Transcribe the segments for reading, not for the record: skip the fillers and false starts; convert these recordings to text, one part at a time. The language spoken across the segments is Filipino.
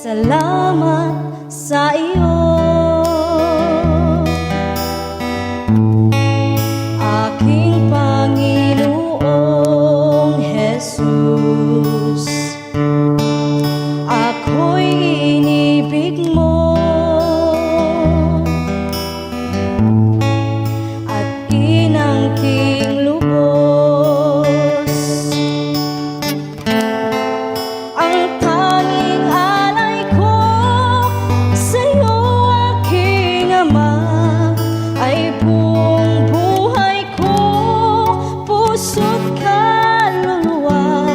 salamat sa iyo, aking Panginoong Jesus. Ako'y inibig mo at inangking lubos. Ang tanging alay ko sa'yo, aking Ama, ay buong buhay ko, puso't kaluluwa.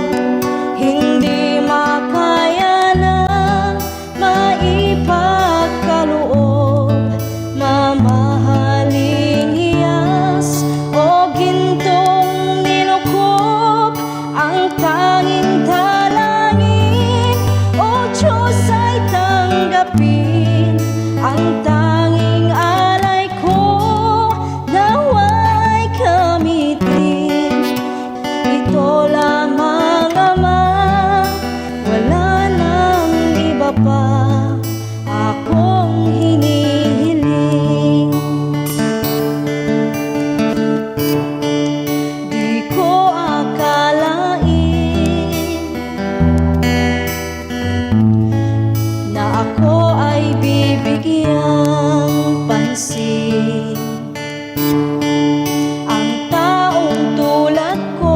Hindi makaya na maipagkaloob, mamahaling hiyas o gintong nilukob. Ang tanging dalangin, O Diyos, ay tanggapin. Ang tanging alay ko, nawa'y gamitin. Ito lamang, Ama, wala nang iba pa akong hinihiling. Di ko akalain na ako ay bibigyang pansin. Ang taong tulad ko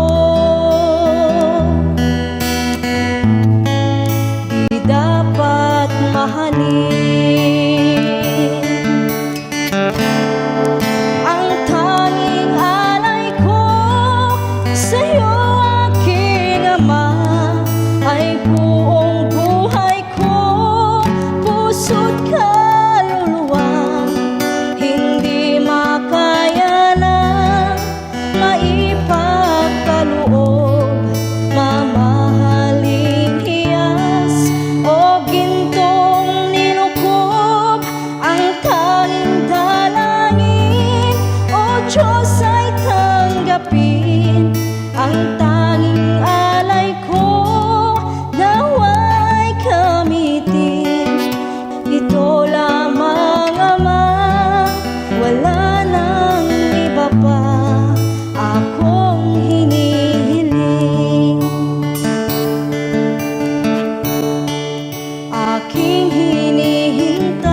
di dapat mahalin. Ang tanging alay ko sa'yo, aking Ama, ay buong buhay ko, puso't kaluluwa. Hindi makaya na maipagkaloob, mamahaling hiyas o gintong nilukob. Ang tanging dalangin, O Diyos, ay tanggapin. Ang tanging alay ko, nawa'y gamitin. Ito lamang, Ama, wala nang iba pa akong hinihiling. Aking hinihintay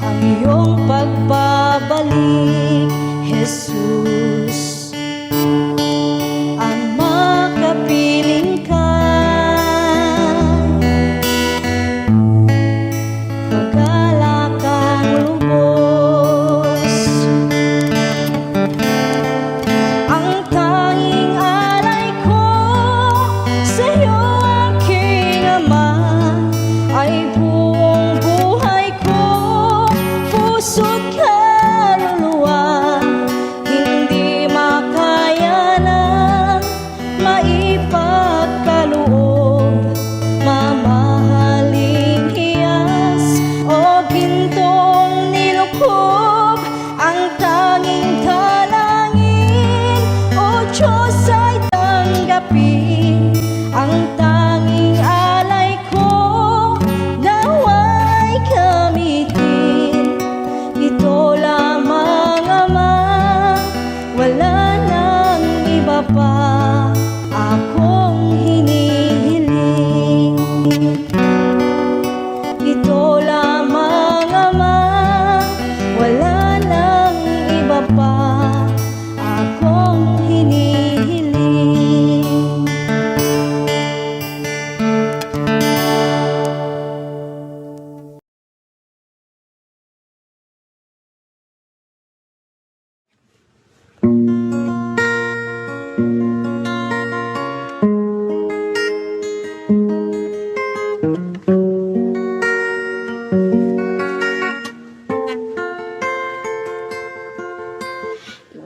ang iyong pagbabalik, Jesus. Ang makapiling ka, pagkalakang lubos. Ang tanging alay ko sa'yo, aking Ama, ay buong buhay ko, puso't kaluluwa. Hindi makaya na maipagkaloob, mamahaling hiyas o gintong nilukob. Ang tanging dalangin, O Diyos, ay tanggapin. Ang tanging alay ko, nawa'y gamitin. Ito lamang, Ama, wala nang iba pa akong hinihiling. Ito lamang, Ama, wala nang iba pa akong hinihiling.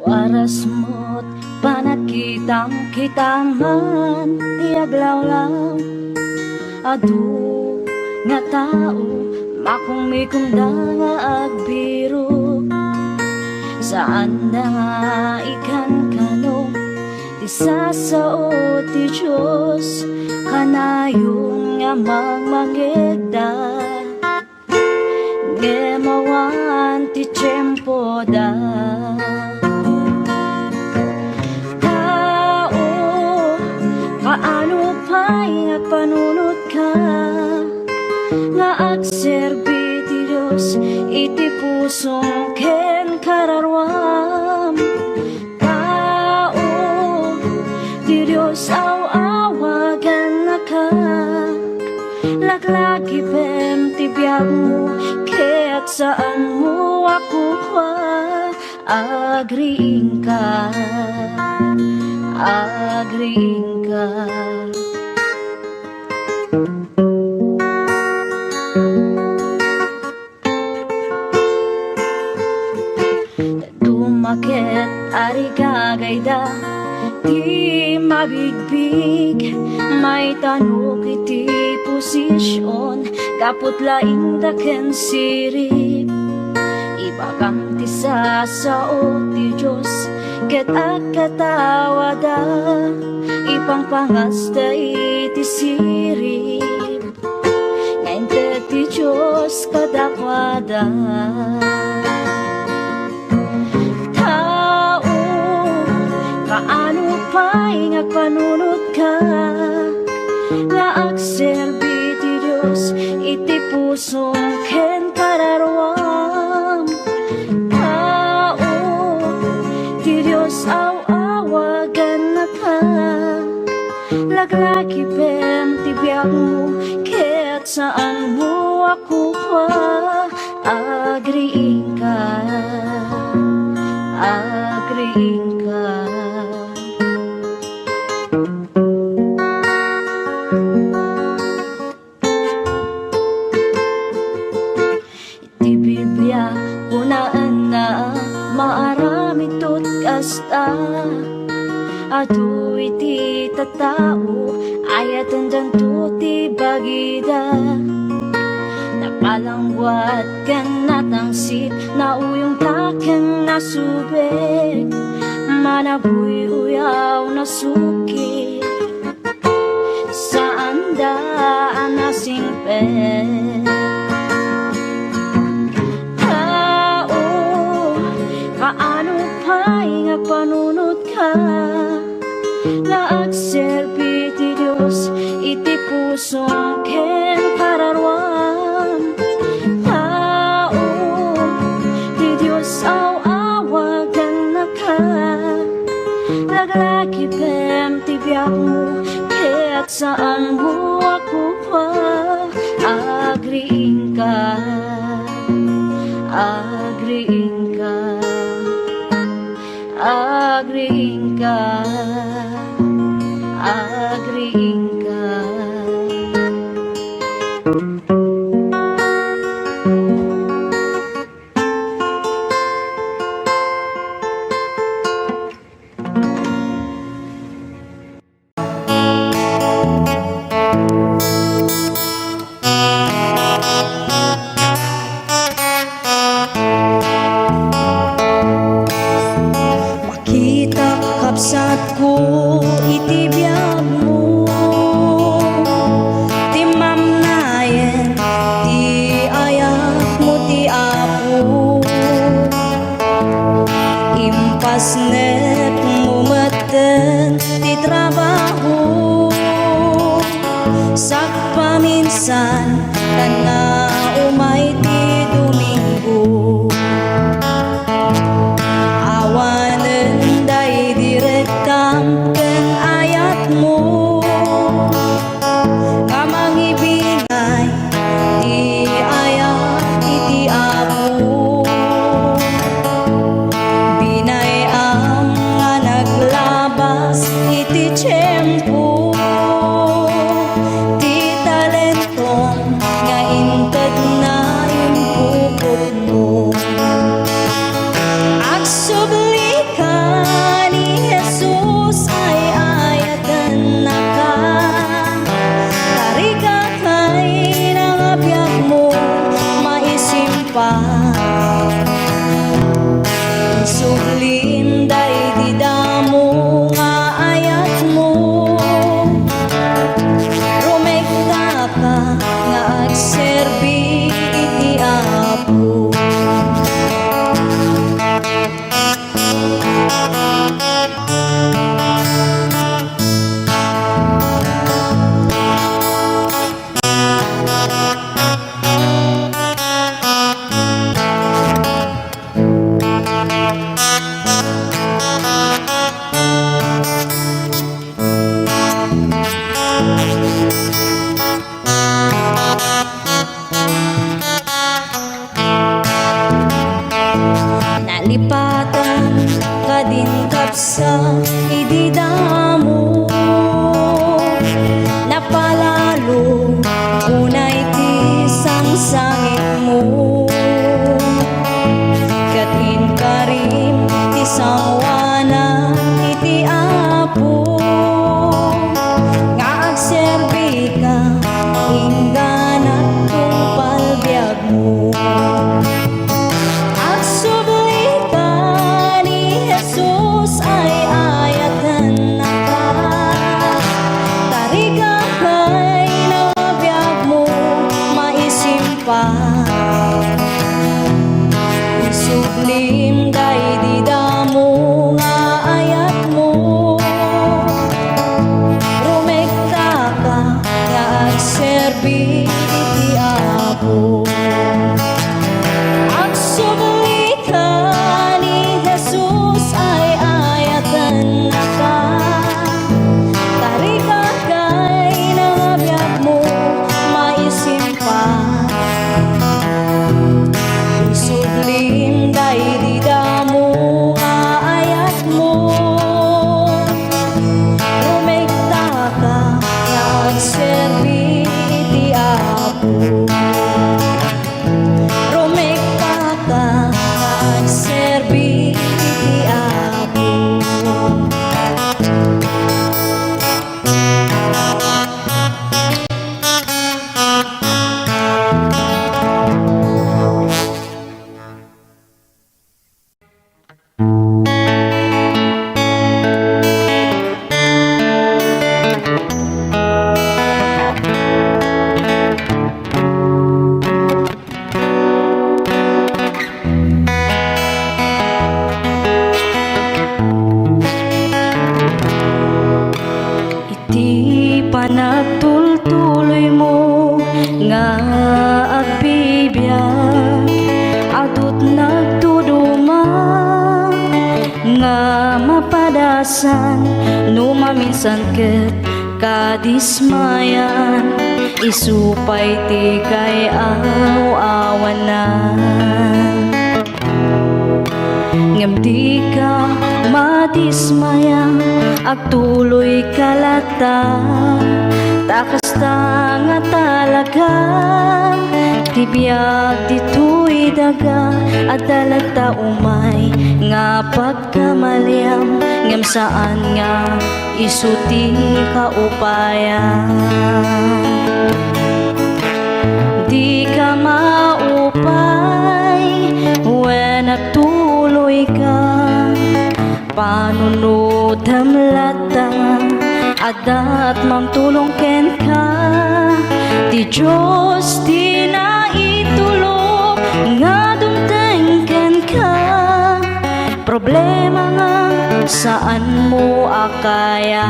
Waras mo't panakitang kitangan, tiaglawlaw adu nga tao, makumikunda nga agbiro. Saan na nga ikan kano, Ti sasao ti Diyos kanayon nga magmangegda gemawan ti tiyempo da. Tao, paano pa'y agpanunod ka nga agserbi ti Diyos iti pusong ken kararwam. Tao, ti Diyos awagan na ka laglagi pem ti biyag mo kaya't saan mo ako agriing ka, agriing ka. Dumaket ari gagayda di mabigbig may tanok iti posisyon kaput laing daken sirip ibagam ti sasao ti Diyos ket agkatawada ipangpangasta iti sirip ngayon ti Diyos kadakwada. Paano pa'y agpanunod ka nga agserbi ti Diyos iti pusong ken kararwam. Tao, ti Diyos awagan na ka laglagi pem ti biyag mo kaya't saan mo ako agriing ka, agriing ka. Iti Biblia kunaan na maarami tot kasta adu iti tatao ayatan danto ti bagida napalangwat ken natangsit na uyong taken nasubek manabuy uyaw na suki saan daan nasingpet. Tao, paano pa'y agpanunod ka nga agserbi ti Diyos iti pusong ken kararwam. Tao, ti Diyos awagan na ka laglagi pem ti biyag mo kaya't saan mo ako agriing ka, agriing ka, agriing ka, agriing ka. Kapsat ko iti biyag mo ti mamnayen ti ayak mo ti apo impasnet mo maten ti trabaho sak paminsan kan nga umay ti Domingo awanen day direktam ken ayat mo nga mangibingay ti ayat iti apo binayam nga naglabas iti tiyempo ti talentong nagtultuloy mo nga agbibiyak adut nagtuduma nga mapadasan no maminsan ket kadismayan isupay ti kay awanan ngem di ka madismaya agtuloy kalata takas ta nga talaga tibiyag dito'y daga at dalagta umay nga pagkamaliam ngem saan nga isuti kaupayan di ka maupay when nagtuloy ka panunod hamlata adat mamtulong ken ka ti Diyos di na itulog nga dumteng ken ka problema nga saan mo akaya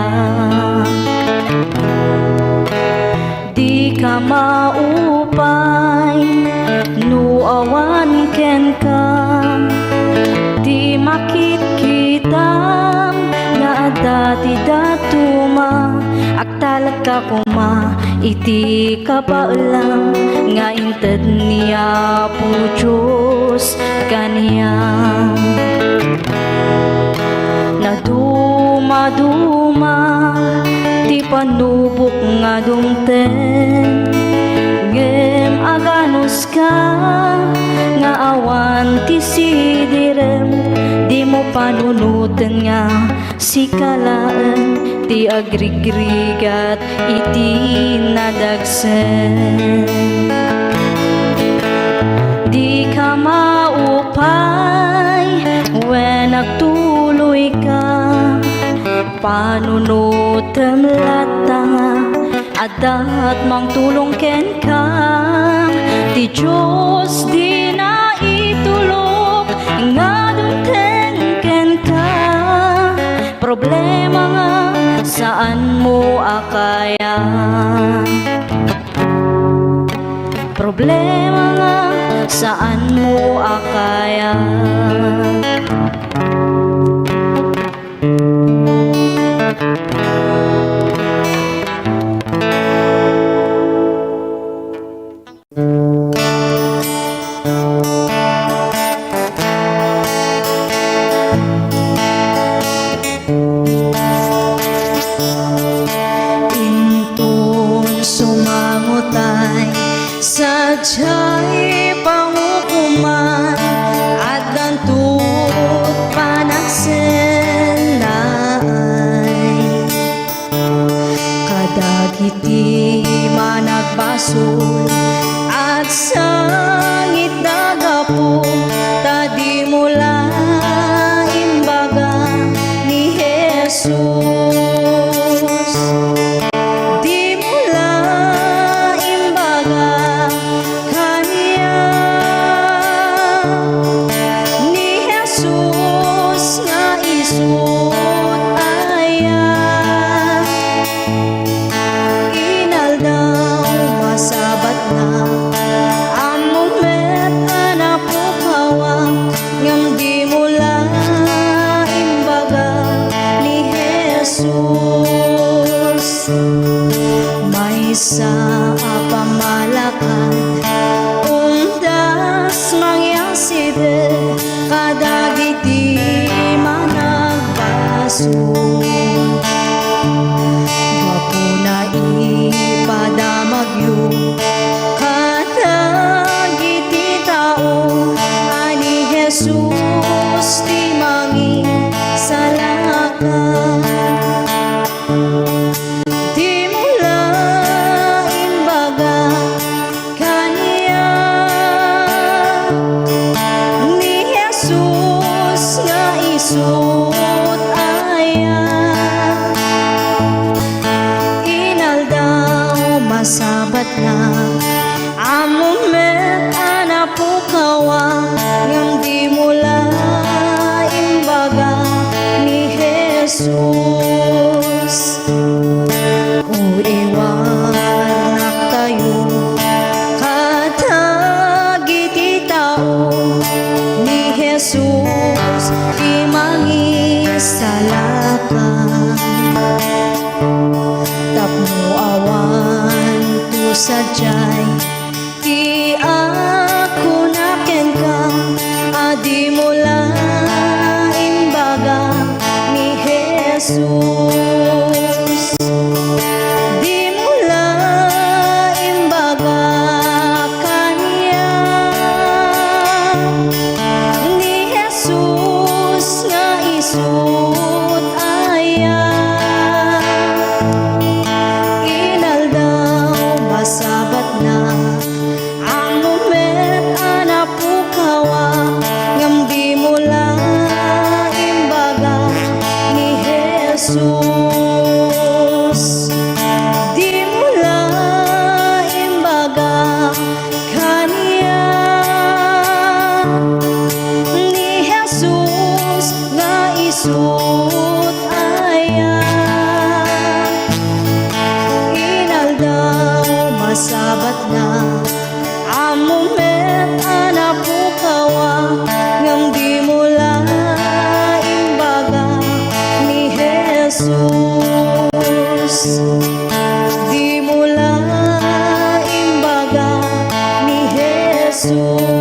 di ka maupay nuawan ken ka di makit kita nga dati datuma agtalag ka kuma iti kapaulang nga inted niya po Diyos kaniyang naduma-duma ti panubok nga dumten ngem aganos ka nga awan ti sidirem di mo panunutan nga si kalaan ti agrigrigat iti nadagsen di ka maupay when nagtuloy ka panunutan lata adat mangtulong ken ka ti Diyos di na itulog nga dumten ken ka problema nga saan mo akaya problema nga saan mo akaya sadya'y pangukuman at dantut panagsenay kadagiti managbasol at sangit nagapo tadi mula imbaga ni Jesus sa pamalakan undas mangyaside kadagiti managbaso wapuna ipadamagyo kadagiti tao ani Jesus ti mangin salakan sut ayan inaldaw masabat na amumet anapukawa ngam di mula imbaga ni Jesus o iwa sadyay ti ako naken ka, adi mula imbaga ni Jesus. Di mula imbaga kanya ni Jesus nga isut aya. Inaldaw masabat na ang moment ana pukawa, ngam di mula imbaga ni Jesus. Di mula imbaga kanya ni Jesus nga isut aya. Inaldaw masabat na ang moment ana pukawa, ngam di mula imbaga ni Jesus. Di mula imbaga ni Jesus.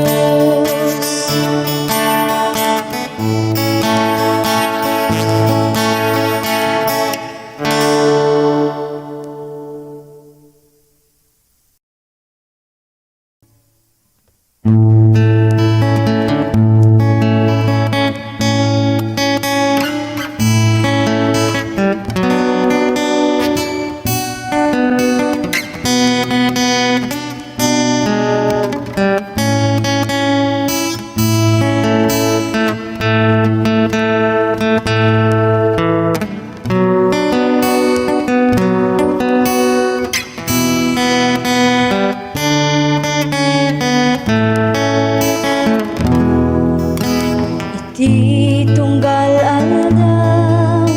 Iti tunggal aldaw,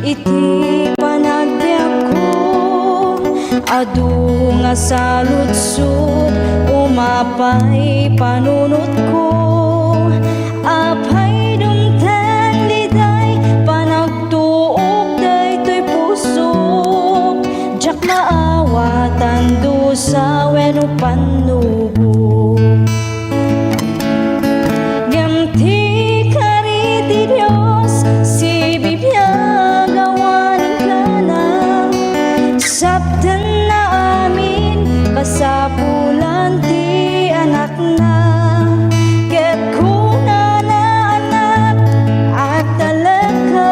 iti panagbiag ko, adu nga saludsud, umapay panunot ko. Apay dumten liday, panagtuog daytoy pusok, jak maawatan dusa wenno panubok. Gamti kari ti Dios, si Biblia gawanin ka na, sabten na amin kasapulan ti anak na. Ket kuna na anak at talagkalata,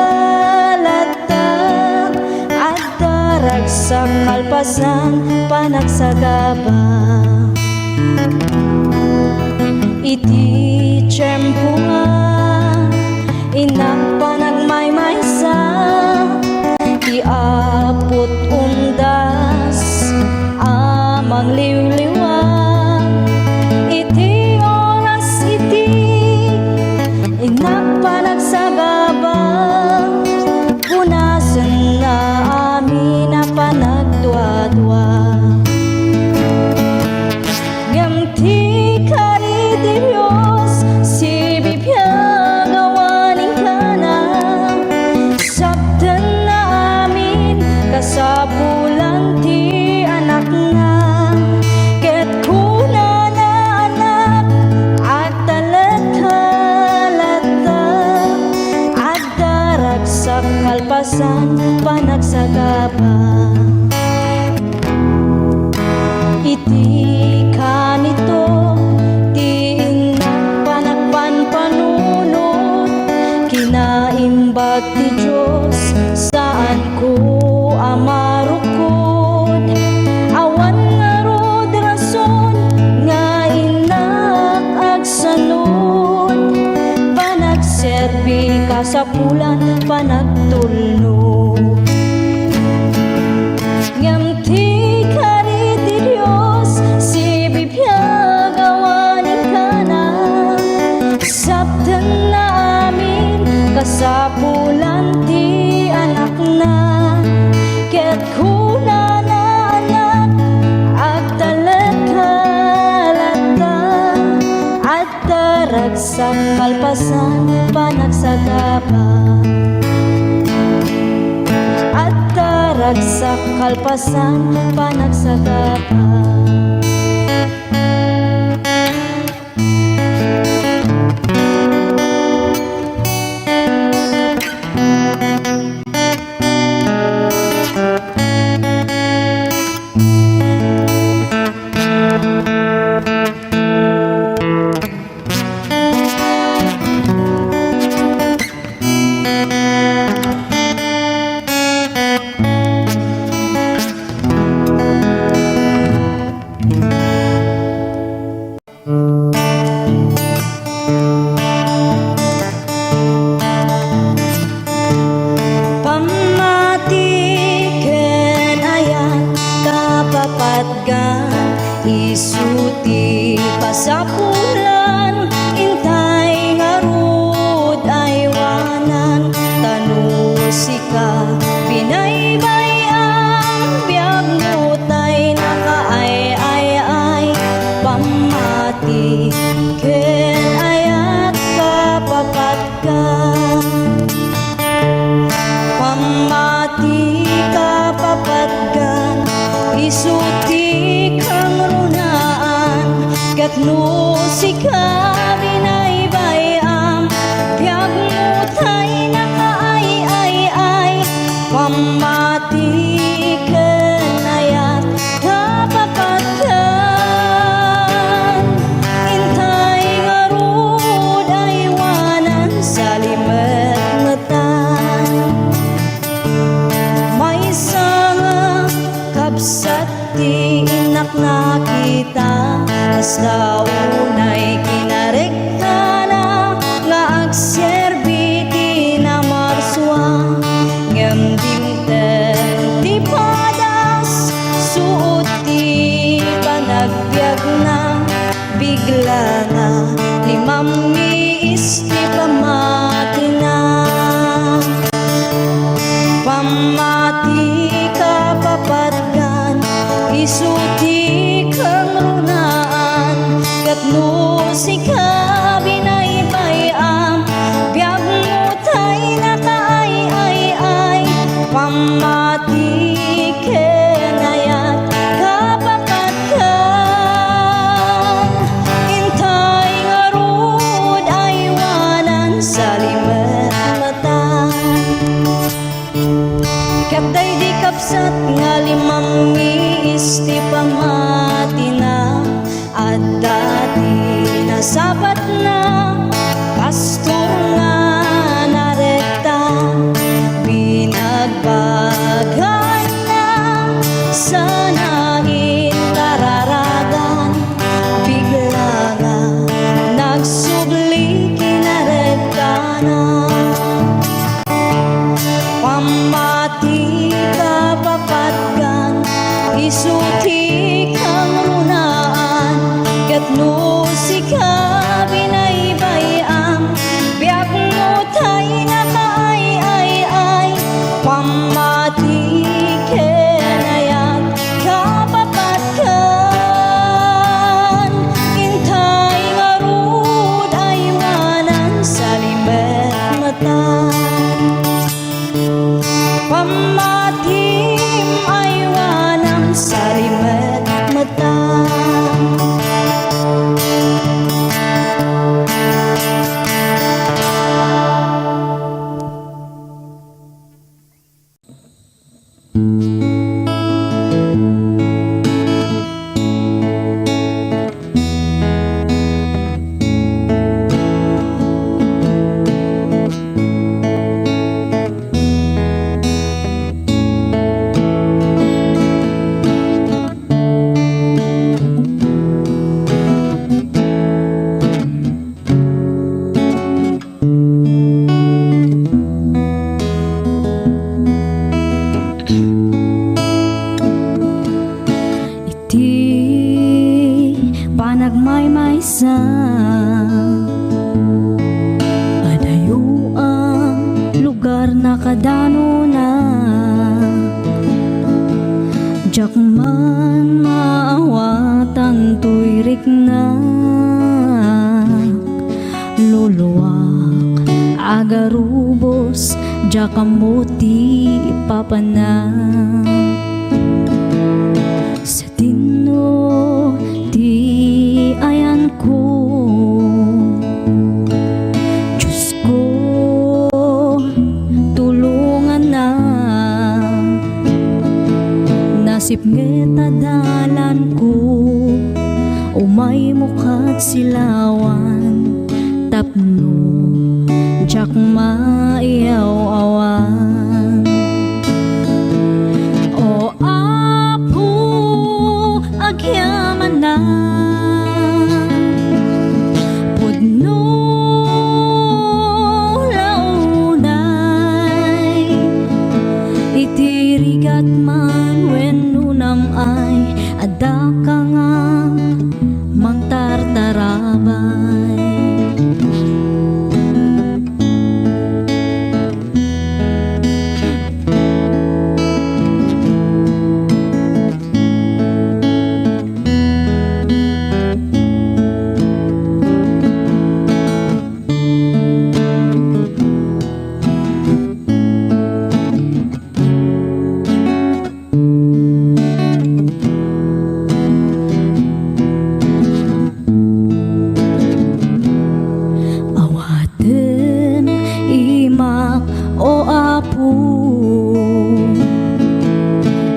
at daragsak kalpasan panagsagaba. Iti tiyempo nga inak panagmaymaysa, iapot undas amang liwliwa. Iti oras iti inak panagsagaba, punasen na amin na panagdwa-dwa. Gamti kari ti Dios, si Biblia gawanin ka na, sabten na amin kasapulan ti anak na. Ket kuna na anak at talagkalata, at daragsak kalpasan panagsagaba. Iti kanito ti inak panagpanpanunot, kinaimbag ti Diyos saan ko amarukod. Awan nga rod rason nga inak agsanod, panagserbi kasapulan panagtulnog. Ngamti kari ti Dios, si Biblia gawanin ka na, sabten na amin kasapulan ti anak na. Ket kuna na anak at talagkalata, at daragsak kalpasan panagsagaba. At ragsak kalpasan panagsagapan. Isuti pasapulan, intay ngarud aywanan, tanusi ka binaybayang, biyag mutay nakaay-ay-ay, pamati ken ayat kapapat ka, pamati kapapat ka, isuti kang runaan, katno si ka binaybayam, biyag mutay nakaay-ay-ay, pamati kenayat kapapatan, intay ngarud aywanan sa limet-metan, may sanga kabsat ti inak na kita, as daunay kinarekta na nga agserbi ti na marswa, ngem dimten ti padas suot ti panagbiag na, bigla nga limam miis ti pamati na, pamati kapapatgan, isuti kang runaan, katno si ka binaybayam, biyag mutay nakaay-ay-ay, pamati kenayat kapapatgan, intay ngarud aywanan sa limet-metan, kapday di kapsat nga limang miis ti pamati na, at dati nasapat na pastor nga narekta, binagbagan na sana intararagan, bigla nga nagsubli kinarekta na, pamati kapapatgan, isuti kang runaan, katno si ka binaybayam, biyag mutay nakaay-ay-ay, pamati kenayat kapapatgan, intay ngarud aywanan sa limet-metan, pamatim aywanan sa limet-metan. Panagmaymaysa adayo ang lugar na kadano na, jak man maawatan tuyrik na, luluwak agarubos Diya kamuti papana sa tino ti ayan ko. Diyos ko, tulungan na nasip ngeta dalan ko. Umay mukat silawan tapno jak maiyaw-awan. O apo agyaman na pudno launay itirigat man wenno nam ay ada ka nga mang tartarabay. O apo,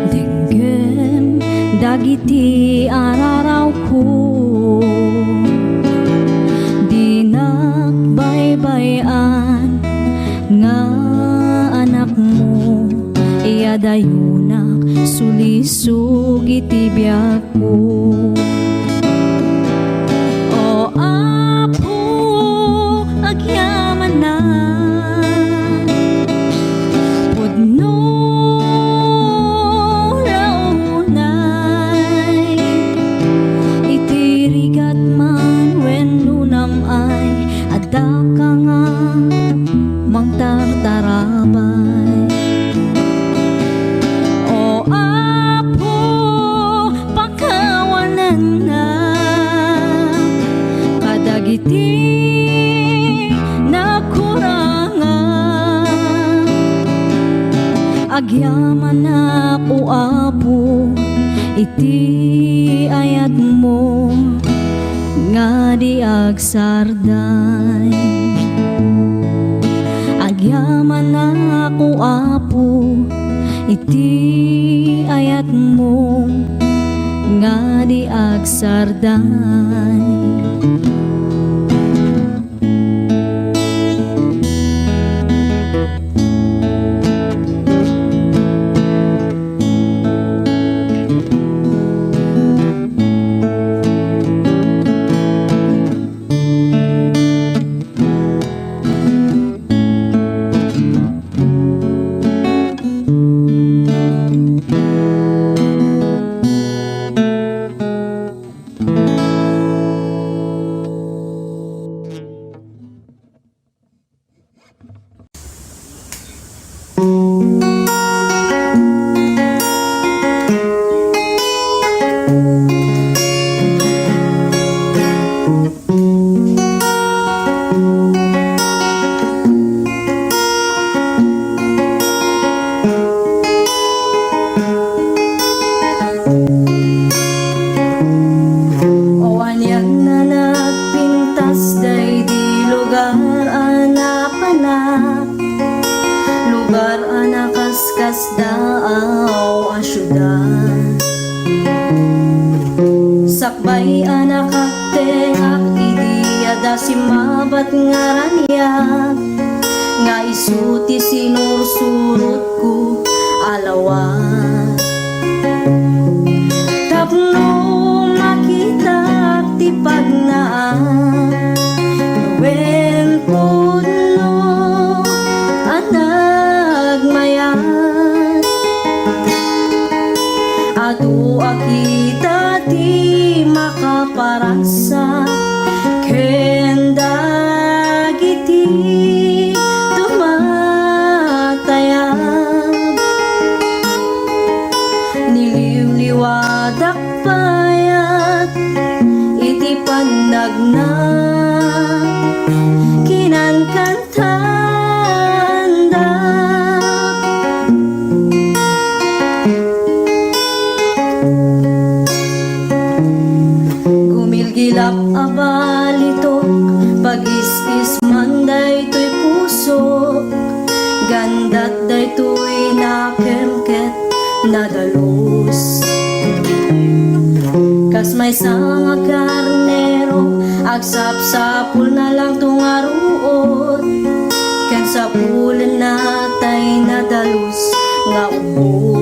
denggem dagiti araraw ko, dinakbaybayan nga anak mo, iyadayunak sulisog iti biyak ko. O apo, agyaman na ada ka nga mang tartarabay. O apo, pakawanan na kadagiti nakurangan. Agyaman na ko apo, iti ayat mo nga di agsarday. Agyaman na ako apo, iti ayat mo nga di agsarday. Daaw a syudad sakbay anak tengak idiada simabat ngaraniak nga isuti sinursurut ku alawat tapno makita ti pagnaan wen puno anak mayat adu akita ti makaparasa kenda giti tumatayag niliwliwadak payat iti panagna kinangkantanda Ilap abalitok, pag-is-is man daytoy puso, gandat daytoy nakemket nadalus. Kas may sanga karnero, agsap-sapul na lang tungaruot, kan sapulan natay nadalus nga ubo.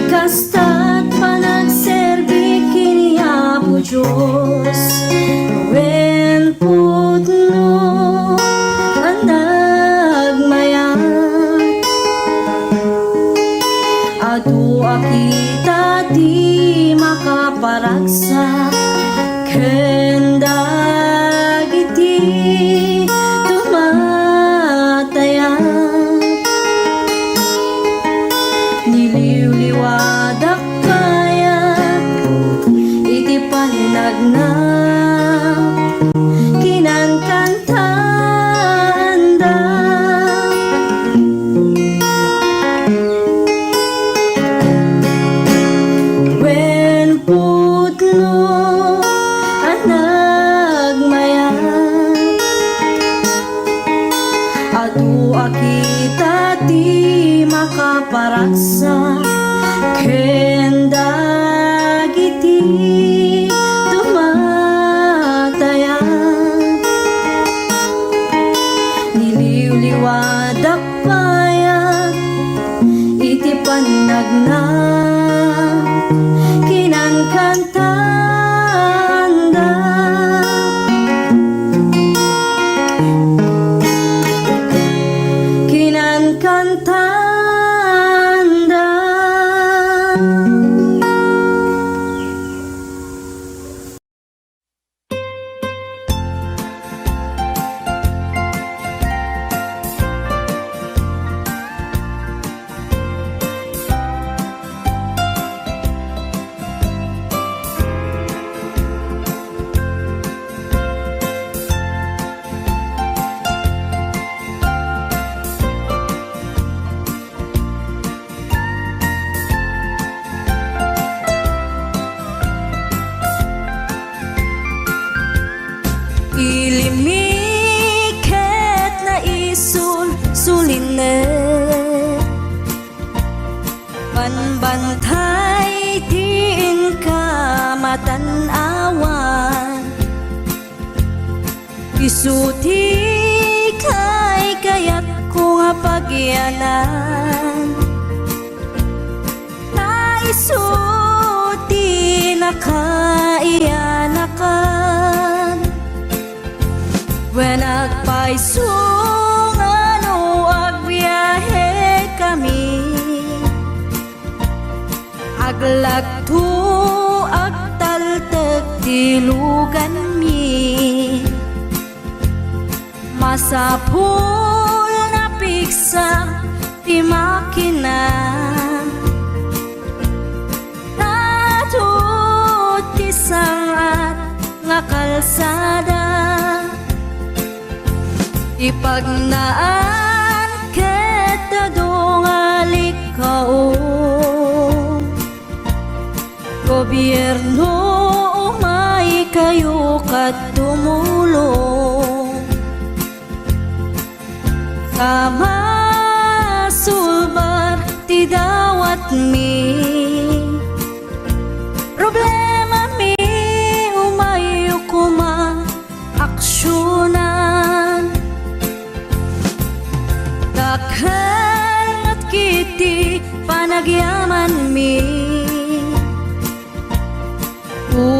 Kasta't panagserbi kini Apo Diyos, wen putno ang nagmayat. Adu akita di makaparagsak, ken dagiti tumatayat. Niliwliwadak kayat, iti panagnap, kinankantaan da. Wen putno ang nagmayat, adu akita ti makaparaksa, ken dagiti tumatayat. Niliwliwadak payat, iti panagnap, kinangkantaan da. Kinangkantaan da. Ilimiket na suline, panbantay tiin ka matanawan, isuti kay kayat ko nga pagyanan, na isuti na kaiyanakan. When agpaisong ano agbiyahe kami, aglagto agtaltag tilugan mi, masapul na piksa ti makina, natut ti sangat nga kalsada. Ipagnaan kita dongalik kao, gobyerno umay kayo kat tumulong, sama sulbar ti dawat mi, problema mi umay ukuma aksyonan. Dakhan at kiti panagyaman mi,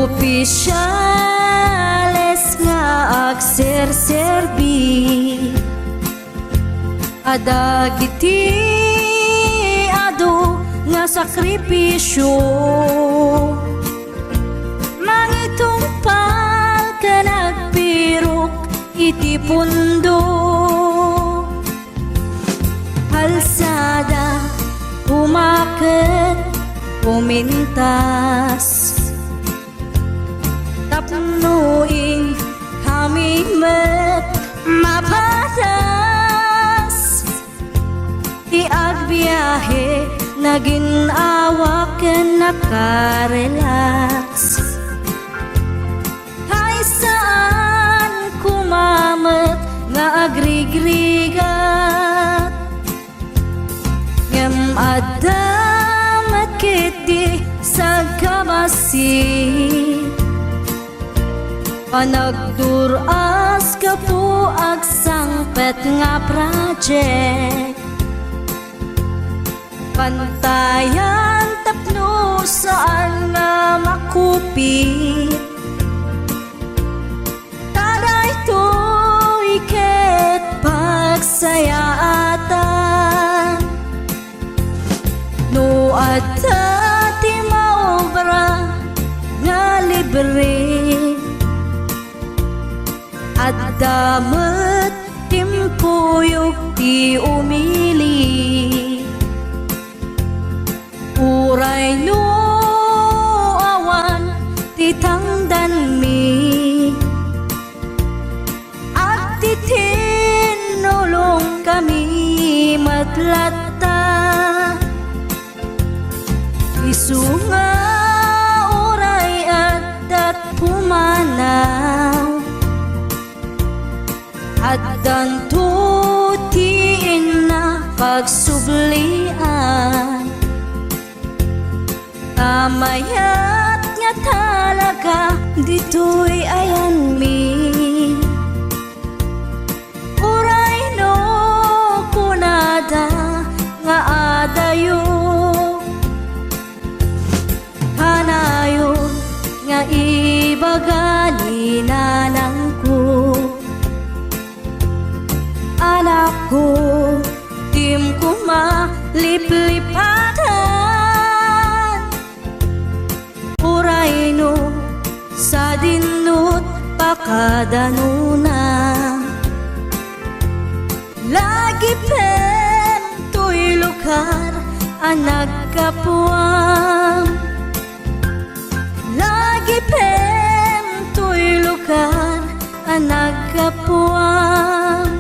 opisyales nga agserserbi, adagiti ado nga sakripisyo, mangitumpal ka nagpirok iti pundo. Kalsada, umakit, pumintas, tapnuin kami met mapatas. Iagbiyahe, naging awaken nakarelax, adamat kiti sa kabasi panagduras ka po ag sangpet nga project pantayan tapno saan nga makupit tada ito iket pagsayaatan no adda ti maobra nga libre at damat timpuyog ti umili uray no awan ti tangdan mi at ti tinulong kami matlata isunga uray at pumanaw at dantutiin na pagsublian tamayat nga talaga dito'y ayan mi uray no kunada nga adayo hanayon nga ibagani nanang ko anak ko tim ko maliplipatan uray no sa dinut pakadanuna lagi pen to'y lugar ang nagkapuang lagi pen to'y lugar ang nagkapuang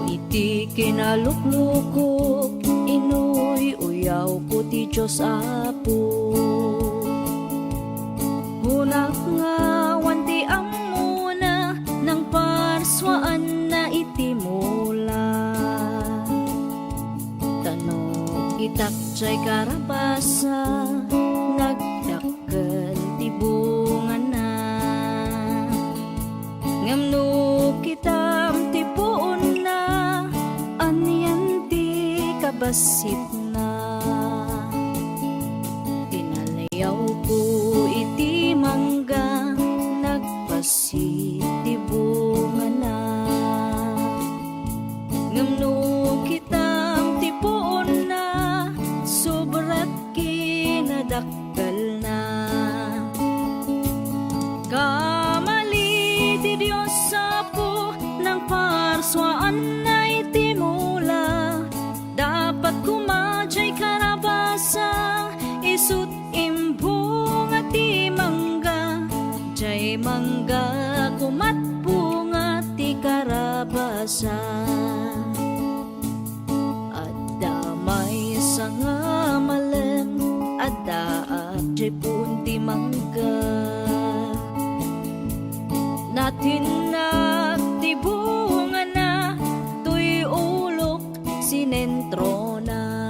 iti kinaluklukok inuy uyaw ko ti Diyos Apo hunak nga wanti amuna nang parswaan na iti mula tanong itak jay karabasa nagdakkel ti bunga na ngamno kitam ti puon na anyan ti kabasit na tinalayaw ko iti mangga nagpasit ti bunga na ngamno kitam ti puon na sobrat kinadakkel na kamali ti Diyos Apo ng parswaan na iti mula dapat kumadjay karabasa isut imbunga ti mangga jay mangga kumatbunga ti karabasa at damay sa nga malem at daap jay punti mangga natin naktibunga na to'y ulok sinentro na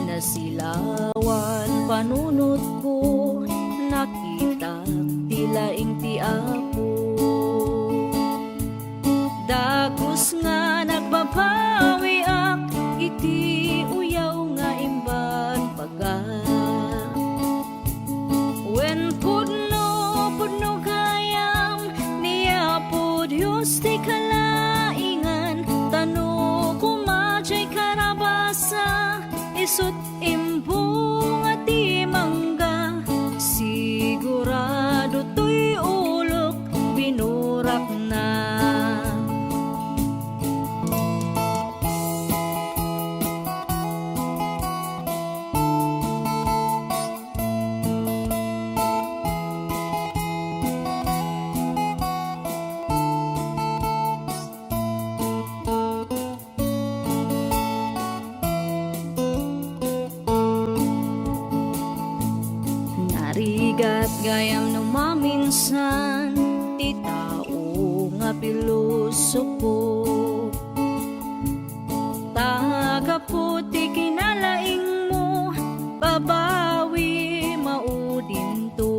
nasilawan panunot ko nakita tilaing ti Apo dagos nga nagbabawi ak iti uyaw nga imban paga when pudno kayam niya po Diyos ti kalaingan tano kumadjay karabasa isut imbunga ti mangga Gayam no maminsan ti tao nga pilosopo, tagaputi kinalaing mo, babawi maudin to.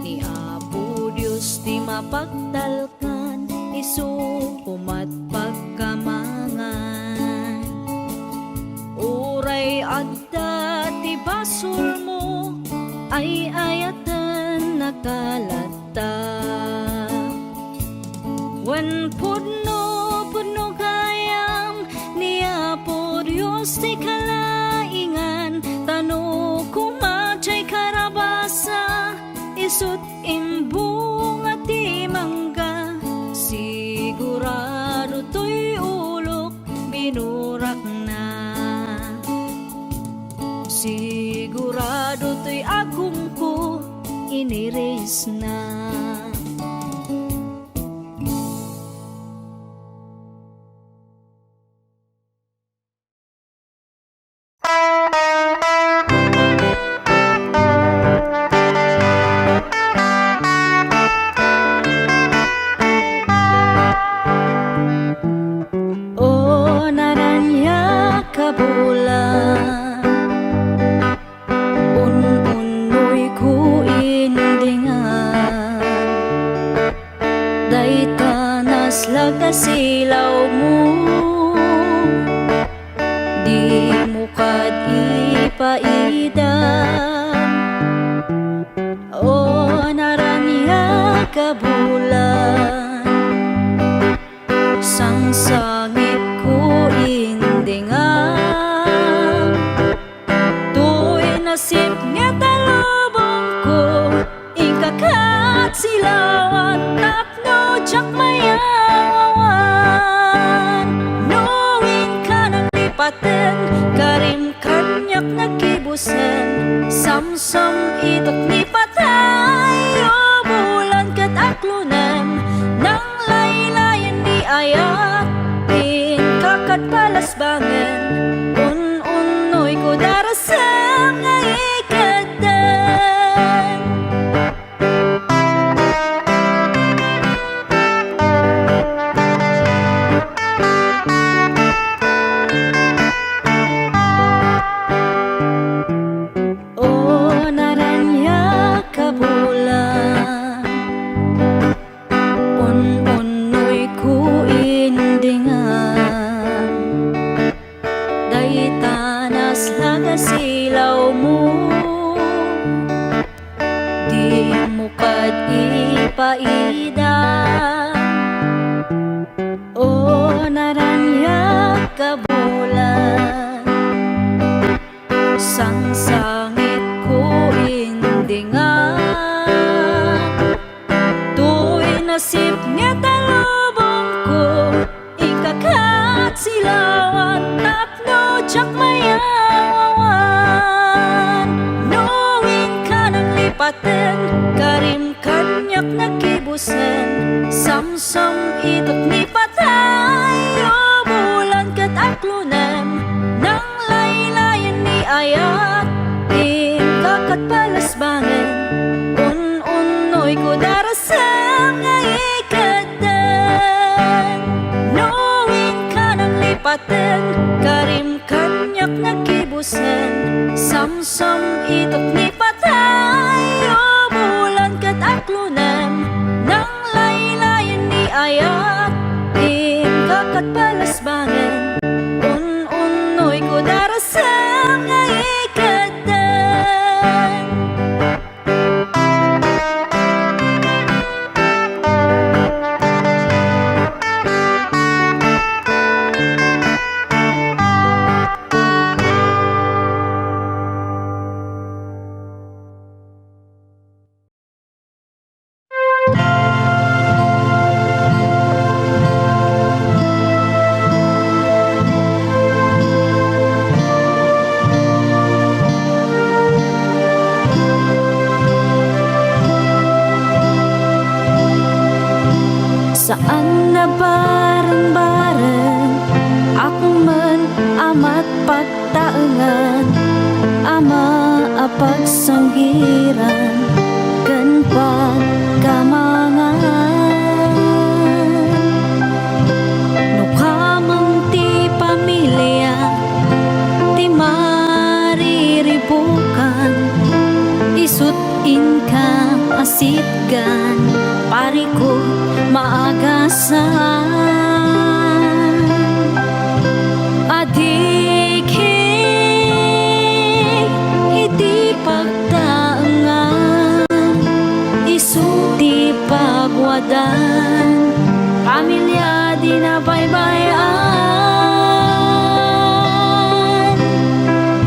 Ni Apo Diyos ti mapagtalkan, isu kumat pagkamangan. Uray adda ti basol mo, ay ayatan nakalata. Wan pudno gayam ni Apo Diyos ti kalaingan, tano kumachay karabasa, isut imbung at ti mangga. Sigurado to'y ulok binurak na, sigurado to'y agum ko iniris na. O naranya kabulan, unoy ko indingan, day tanas lagasilaw mo, di mo kad ipaidan. O naranya kabulan, sang sangit ko indingan, tu'y nasip nga talubong ko, ikakat silawan, tapno tsak mayawan. Nuwing ka nang lipaten, karim kanyak nakibusen, samsam itok ni patay, o bulan kat aklunan, nang laylayan di ayat, in kakat palasbangan, unoy ko darasam nga ikadan. O naranya kabulan, unoy ko indingan, day tanas lagasilaw mo, di mo kad ipaidan. O naranya kabulan, sang sangit ko indingan, tu'y nasip nga talubong ko, ikakat silawan, tapno tsak mayawan. Nuwing ka nang lipaten, karim kanyak nakibusen, samsam itok ni patay, o bulan kat aklunan, nang laylayan ni ayat, in kakat palasbangan, unoy ko darasam nga ikadan. Nuwing ka nang lipaten, karim kanyak nakibusen, samsam itok ni patay, o bulan kat aklunan, nang laylayan ni ayat, in kakat palasbangan, unoy ko darasam nga ikadan. pagsanggiran kan pagkamangan no kamang ti pamilya ti mariribukan isut in ka asitgan parikot maagasan pagwadan pamilya di na baybayan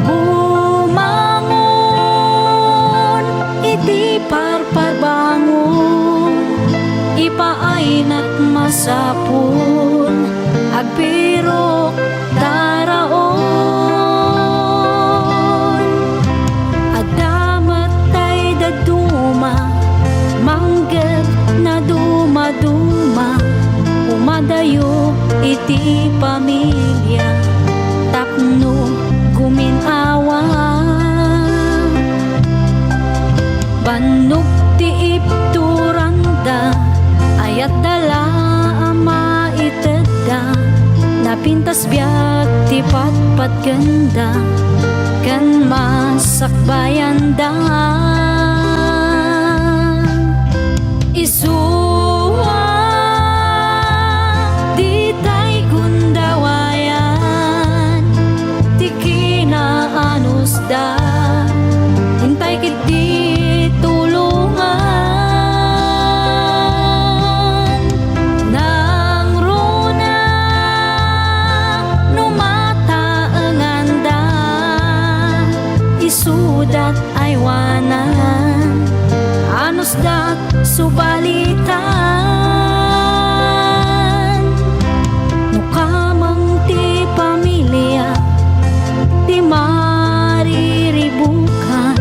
bumangon iti parpagbangon ipaayna't masapul agpirok daraon adamat tay daduma manggap na dumaduma umadayo iti pamilya tapno guminawa bannog ti ipturanda ayat dala ama itedda napintas biag ti patpat ganda kan masakbayan da isuwa di tay gundawayan ti kinaanus da hintay kiti tulungan nang runa numataengan da isudat aywanan anus dat subalitan no kamang ti pamilya ti mariribukan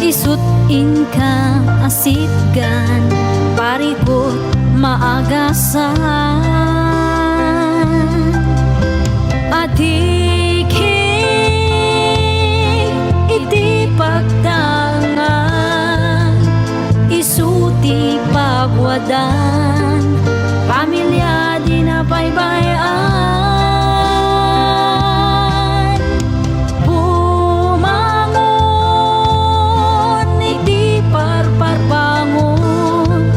isut in ka asitgan parikot maagasan adiki iti pagdangan isuti pagwadan pamilya di na baybayan bumangon iti parparbangon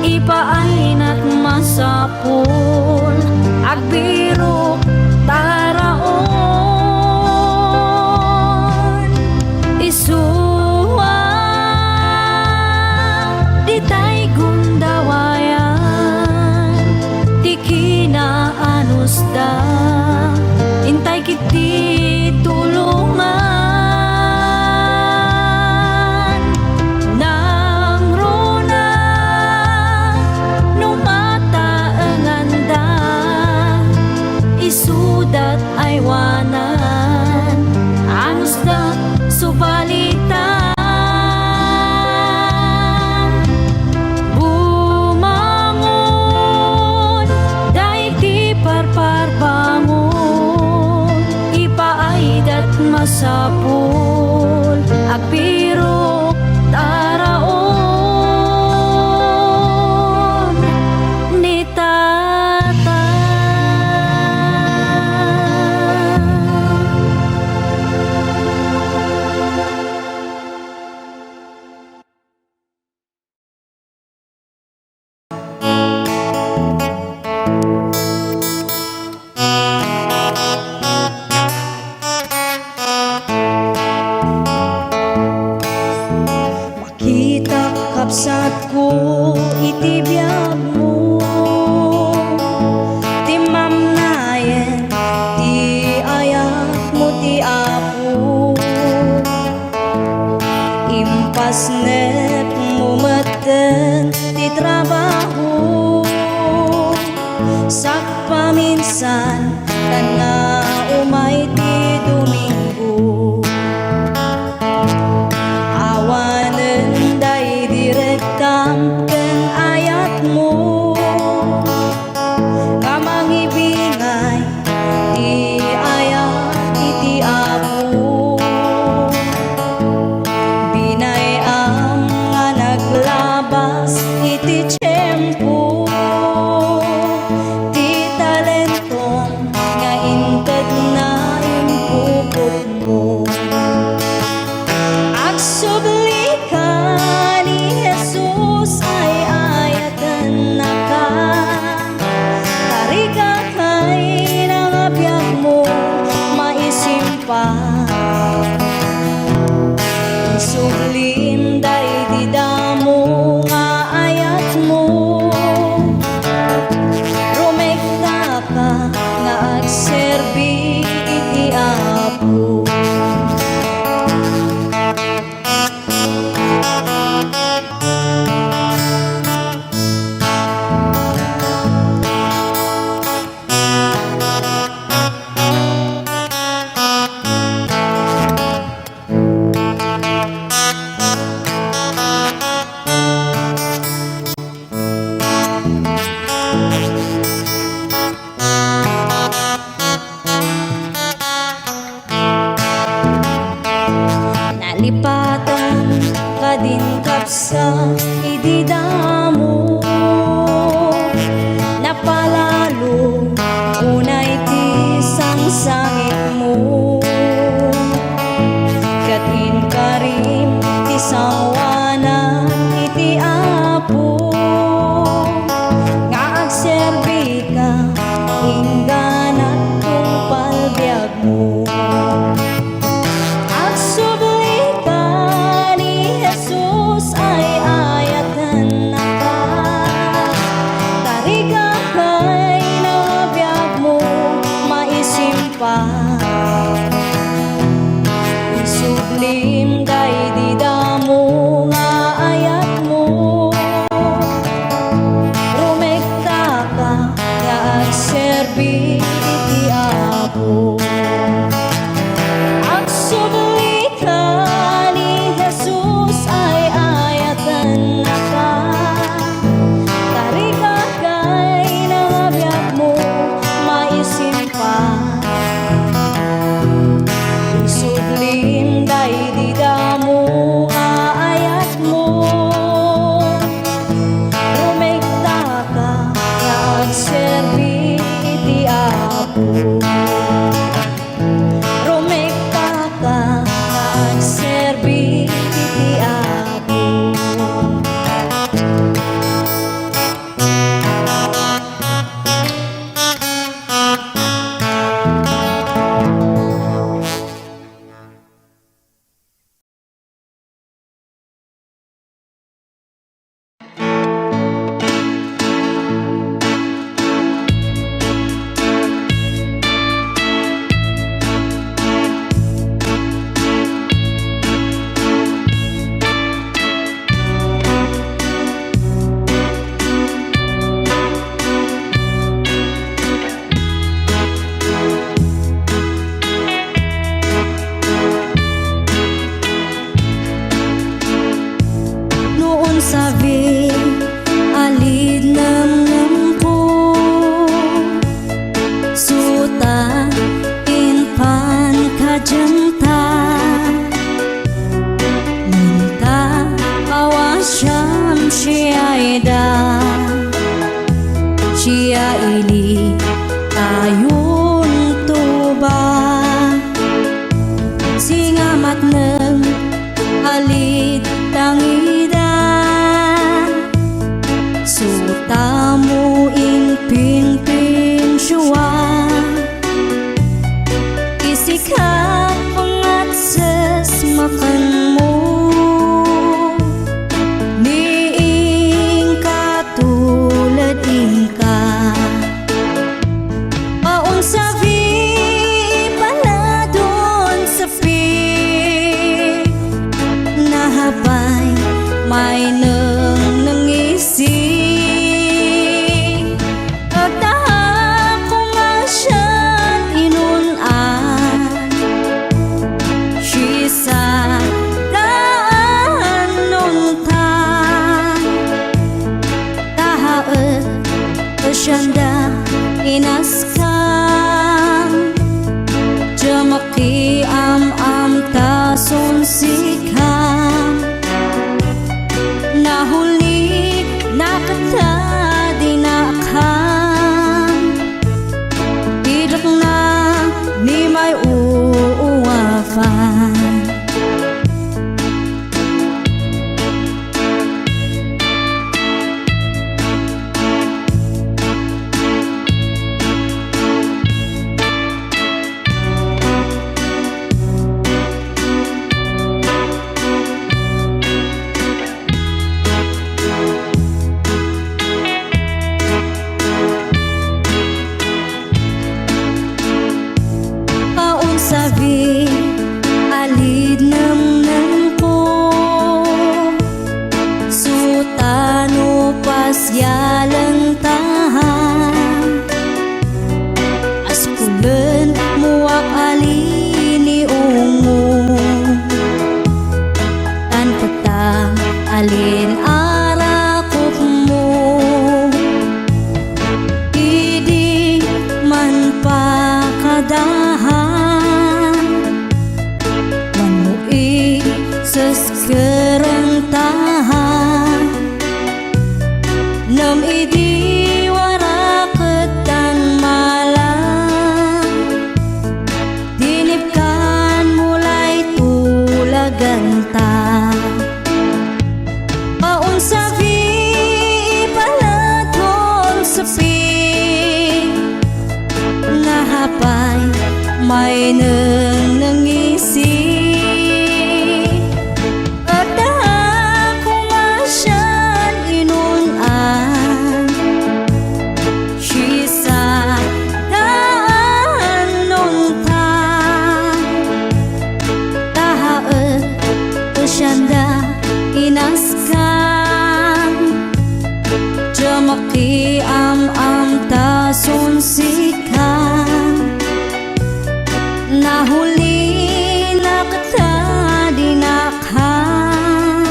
ipaayna't masapul agbirok taraon isuwa di tay gundawayan ti kinaanus da intay kiti tulungan nang runa numataengan da isudat aywanan anus da subalitan masapul agpirok taraon ni tata kapsat ko iti biyag mo ti mamnayen ti ayak mo ti apo impasnet mo maten ti trabaho sak paminsan kan nga umay ti Domingo awanen day direktam ken ayat mo kamang ibingay ti ayat iti apo Isuglim day di damo nga ayat mo, rumekta ka nga agserbi iti Apo. Nalipatan ka din kapsa ididamo, napalalo unay ti sangsangit mo, katin ka rin ti sawana iti Apo, nga agserbi ka ingganat kung palbiag mo. Isuglim day di damo nga ayat mo, rumekta ka nga agserbi iti Apo. Agsubli ka ni Jesus ay ayatan na ka, tarika kay nabiyag mo maisimpa. Isuglim day di damo nga ayat mo, rumekta ka nga agserbi iti Apo. Rumekta ka nga agserbi iti Apo. Sabi alid nam ko suta inpan kajanta munta awasyam siyaida siya ili ayun tuba singamat ng alid tangida sutamu ing ping syua isika pangatses makan mo niing katulad ingka paun sabi paladon sapi nahabay may nangisi syanda inaskam jamaki am tason sikam nahuli nakata dinakam tidak na ni may uwafan makiam-am tason sikan nahuli na kita dinakhan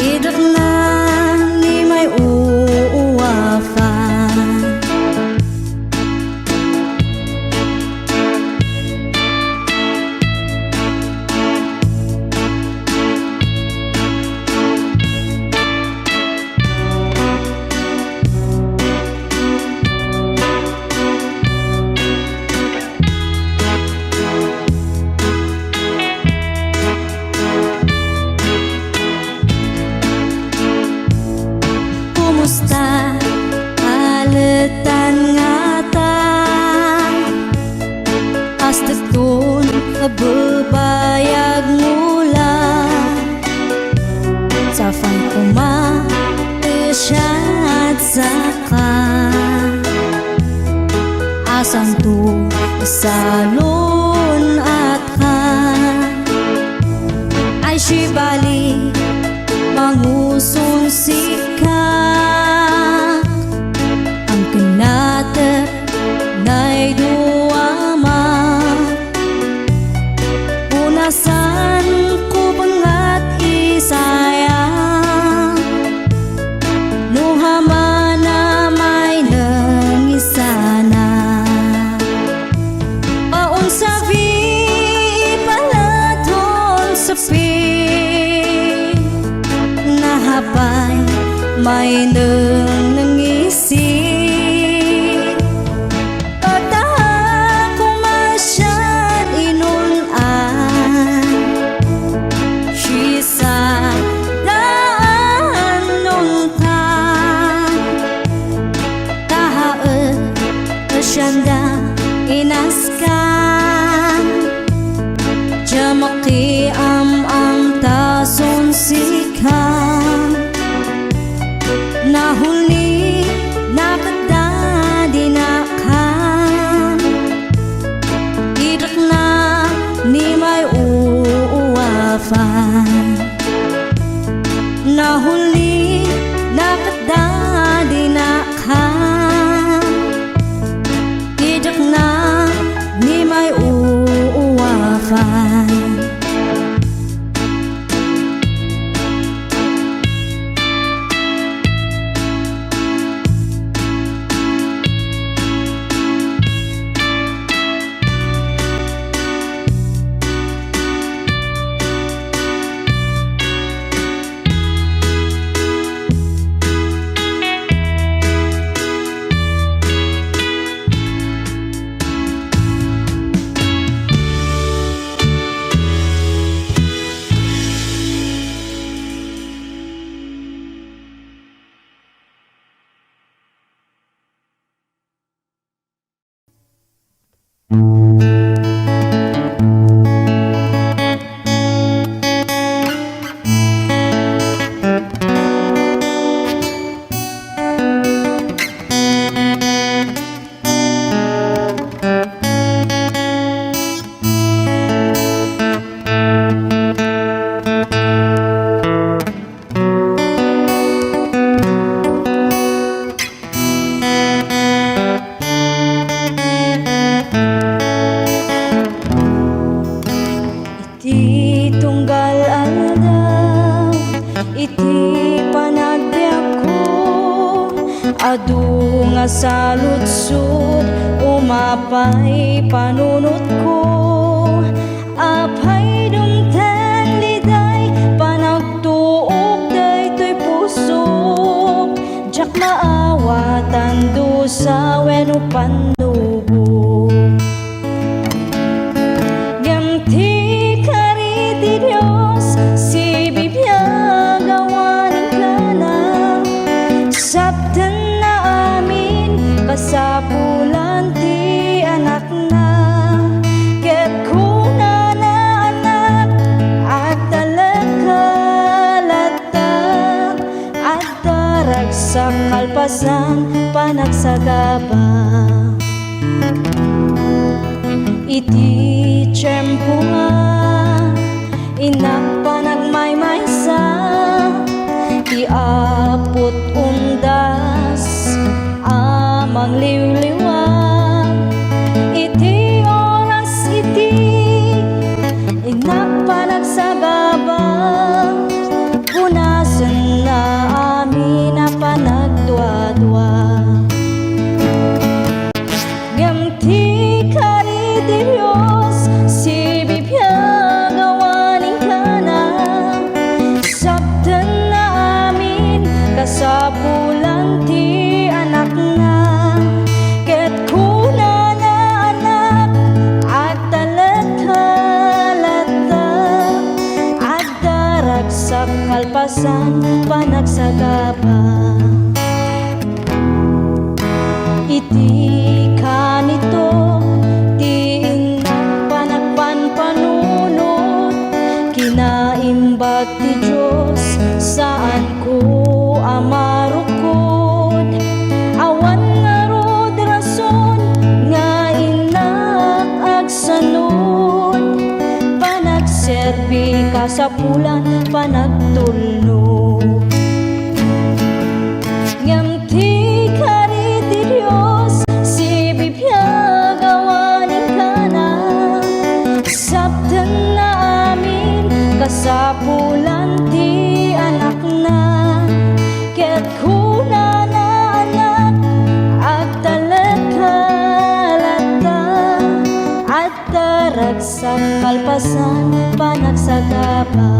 idak na ni may uuwafan Kumusta alatan nga ta hasta kun kababayag mula sa fan kuma isyat saka asang tu salon at ka ay sibali mangusun sikak ang kinata na'y duwama unasan ko bangat isayang nuhama na may nangisana paon sa palaton sa hapay may nangisip Pataha kung masyad inunan Sisa daan nung tahaet asyanda inaskan Jamaki am tason sikan nahuli nakada dinakhan idak na ni may uuwafan nahuli nakada dinakhan idak na ni may uuwafan adu nga saludsud umapay panunot ko apay dumten liday panagtuok daytoy puso jak maawatan do sa weno pandugo gamti kariti Dios si bibiyag awaning kana sabten kasapulan ti anak na ket kuna na anak at talakalata at darag sa kalpasan panagsagaba iti tiyempo nga inak panagmaymaysa ti apot unda sa kalpasan panagsagaba. Iti kanito tiin panagpanpanunot, kinaimbag ti Diyos saan ko amarukod. Awan nga rod rason nga inak agsanod, panagserbi ka sa pulan panagtulno. Ngam ti kariti Diyos si bibiyag awanin ka na, sabdan na amin kasapulan ti anak na. Ket kuna na anak agtalag kalata, at daragsak kalpasan panagsagaba.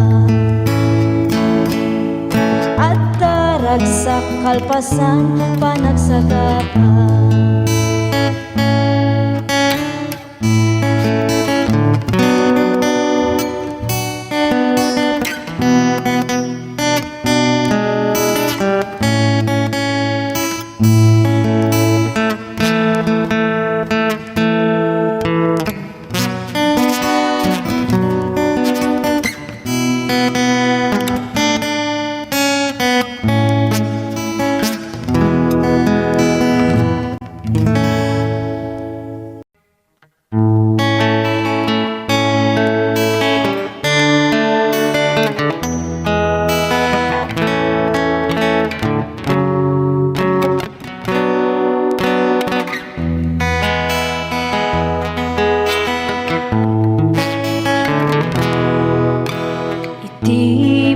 At daragsak kalpasan panagsagaba.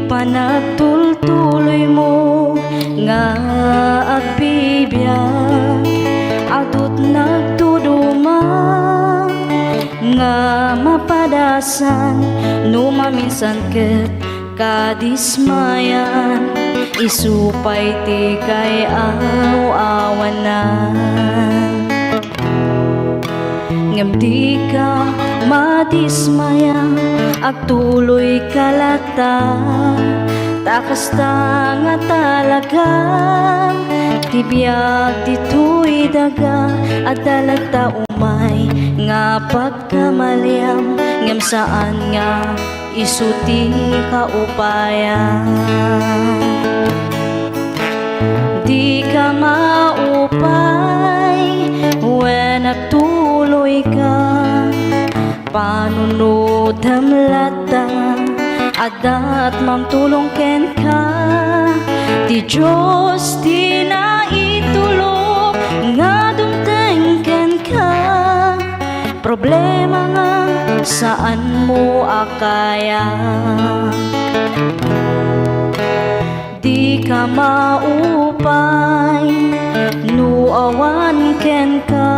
Panagtultuloy mo nga agbibiyak, adut nagtuduma nga mapadasan, numaminsan ket kadismayan, isupay ti kay awanan. Ngam di ka madismaya, agtuloy kalata, takas ta nga talaga, tibiyag dito'y daga, at dalagta umay nga pagkamaliam, ngam saan nga isuti kaupayan. Di ka maupay when nagtuloy ka, panunod hamlata, adat mamtulong ken ka. Di Diyos di na itulog nga dumteng ken ka, problema nga saan mo akaya. Di ka maupay nuawan ken ka,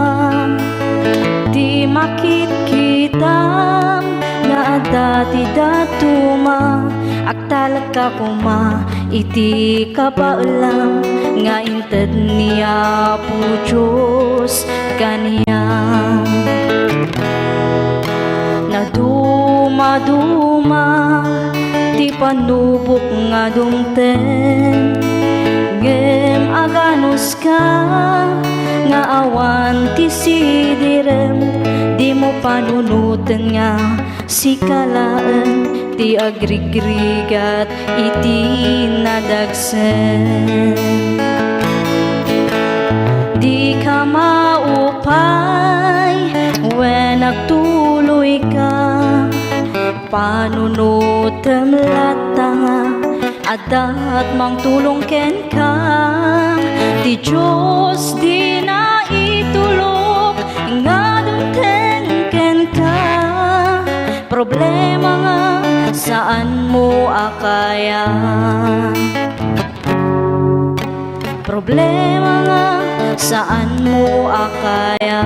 di makikita nga dati datuma, agtalag ka kuma iti kabaalam, nga inted niya po Diyos kaniyang. Naduma-duma ti panubok nga dumten, ngem aganos ka nga awan ti sidirem, di mo panunutan nga si kalaan, ti agrigrigat iti nadagsen. Di ka maupay when nagtuloy ka, panunutan lata, adat mang tulong ken ka. Di Diyos di na itulog nga dumten ken ka, problema nga saan mo akaya. Problema nga saan mo akaya.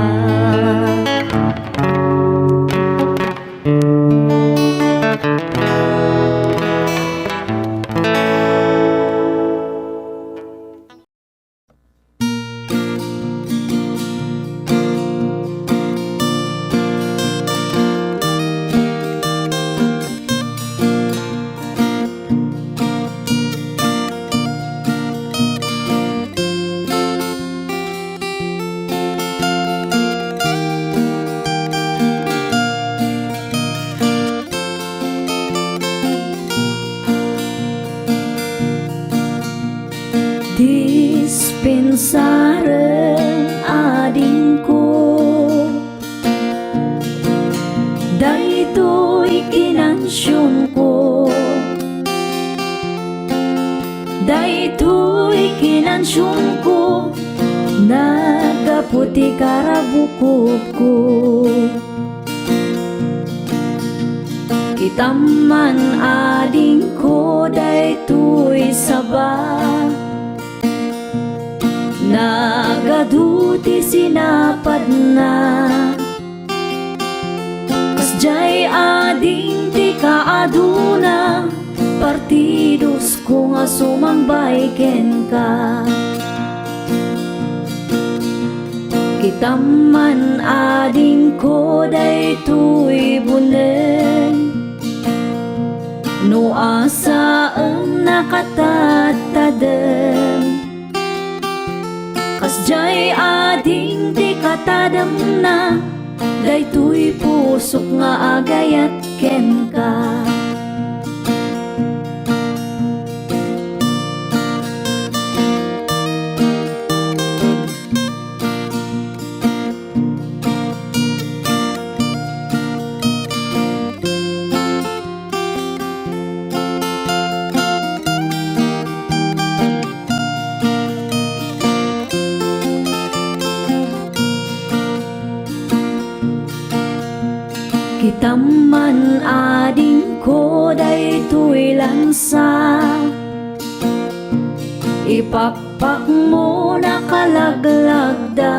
kinansyon ko, nagaputi karabukog ko. Kitaman ading ko daytoy saba, nagaduti sinapad na. Kasjay ading ti kaaduna, partidos ko nga sumangbay ken ka. Kitaman ading ko daytoy bunen, no asaem nakatatadem. Kasjay ading ti katadem na, daytoy pusok nga agayat ken ka. Kitaman ading ko daytoy lansa, ipakpak mo nakallaglagda.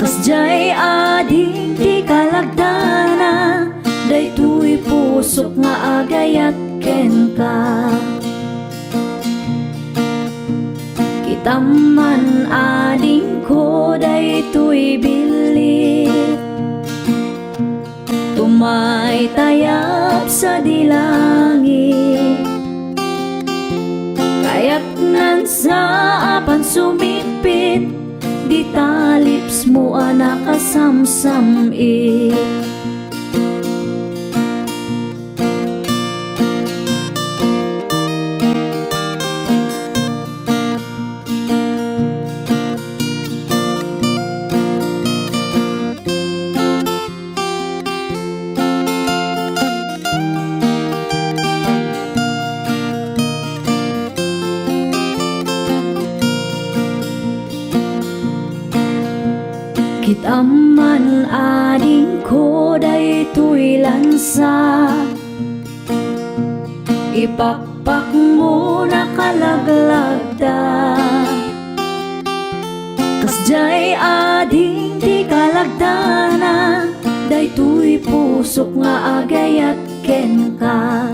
Kasjay ading ti kalagdana, daytoy pusok nga agayat ken ka. Kitaman ading ko daytoy bilit, tumay tayap sa dilangit. Kaya't nan sa apan sumipit, di talips mo nakasamsamit. Kitaman ading ko daytoy lansa, ipakpak mo nakallaglagda. Kasjay ading ti kalagdana, daytoy pusok nga agayat ken ka.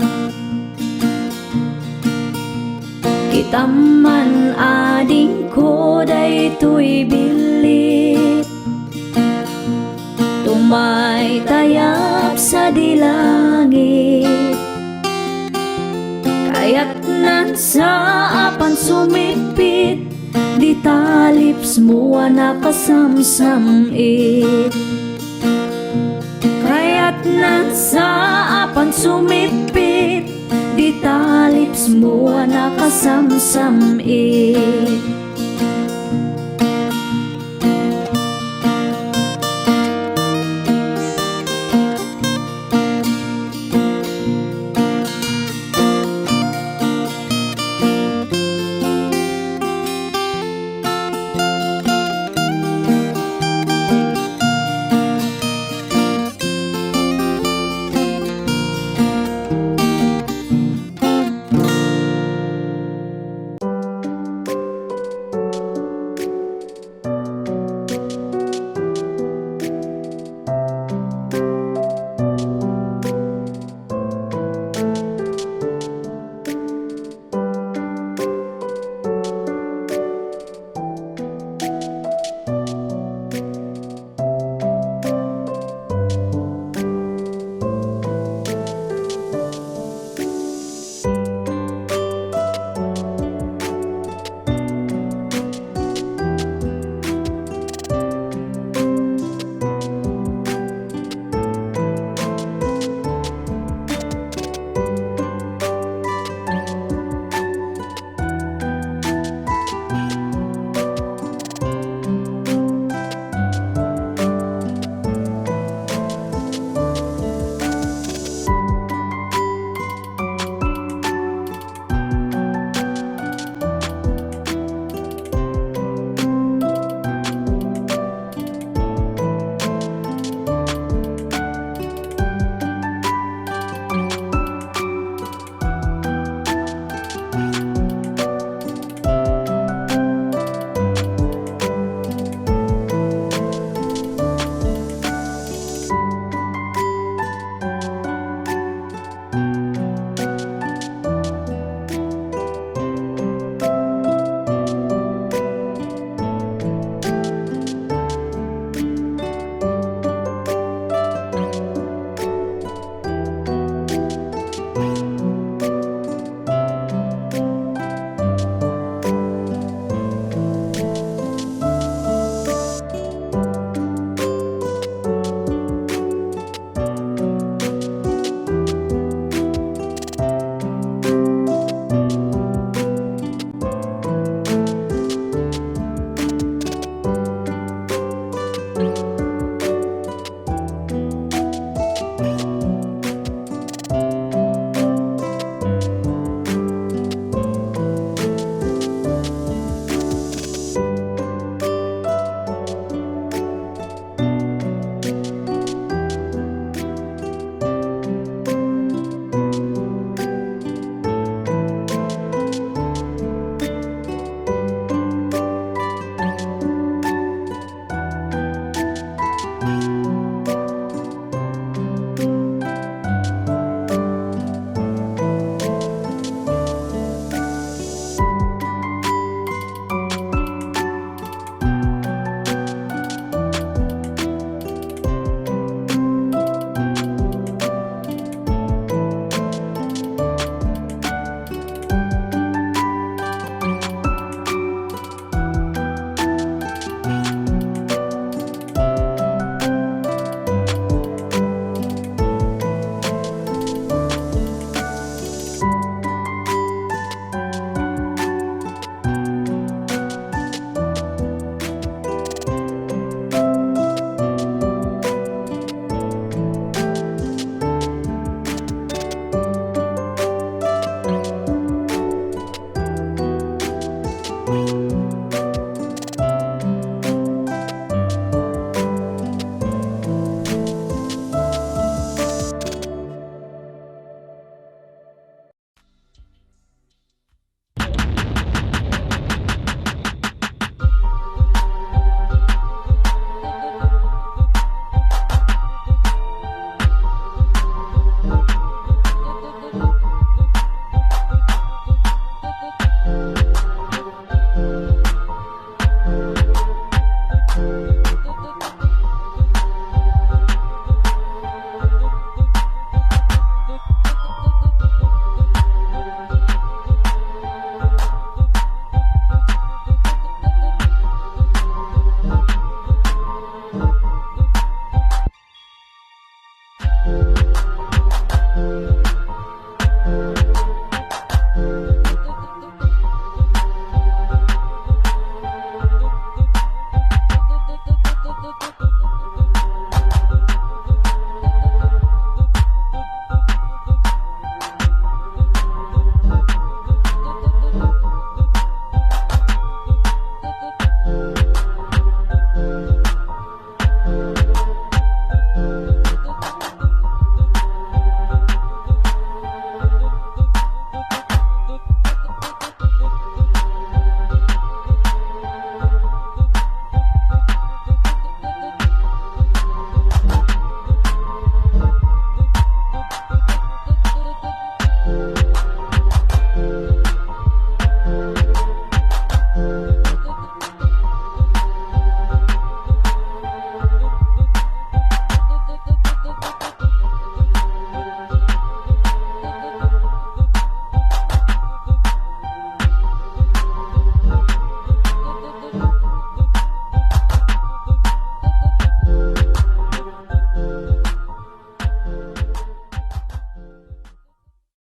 Kitaman ading ko daytoy bilit, tumay tayap sa dilangit. Kaya't nan sa apan sumipit, di talips mo nakasamsamit. Kaya't nan sa apan sumipit, di talips mo nakasamsamit.